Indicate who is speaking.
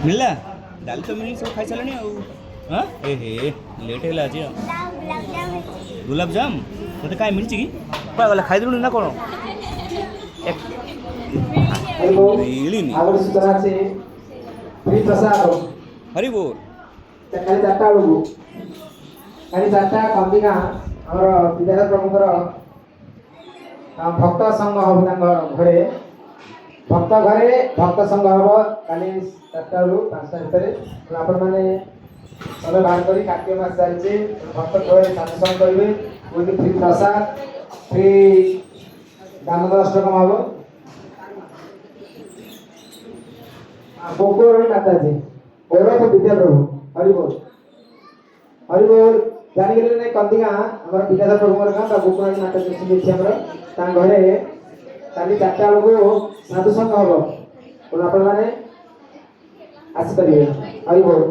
Speaker 1: मिलला डाल तो मिल सब खाई सारे हाँ ए हे लेट है आज गुलाब जाम मत कहीं मिलची कि गला खाई देलु ना कौन मिलनी हरि बोल
Speaker 2: କାଲି 4ଟା ବେଳକୁ କାଲି 4ଟା କନ୍ଦିକା ଆମର ବିଦ୍ୟାଧର ପ୍ରଭୁଙ୍କର ଭକ୍ତ ସଂଘ ହବ ତାଙ୍କ ଘରେ ଭକ୍ତ ସଂଘ ହବ କାଲି 4ଟା ରୁ 5ଟା ଭିତରେ ଆପଣମାନେ ସମୟ ବାହାର କରି କାର୍ତ୍ତିକ ମାସ ଚାଲିଛି ଭକ୍ତ ଘରେ ସାଧୁସଙ୍ଗ କରିବେ କୋଉଠି ଫ୍ରି ପ୍ରସାଦ ଫ୍ରି ଦାମୋଦର ଅଷ୍ଟକମ ହବ ଗୋକୁଳ ମାତାଜୀ ଓରଫ ବିଦ୍ୟାପ୍ରଭୁ हरिबोल जानी गले नै कंदिगा हमर विद्याधर प्रभुर गां बा गोकुल नाटक देखि हमर ता घरे काली 4टा बेलको साधु संग हबो कोन आपण माने आसी परिबे हरिबोल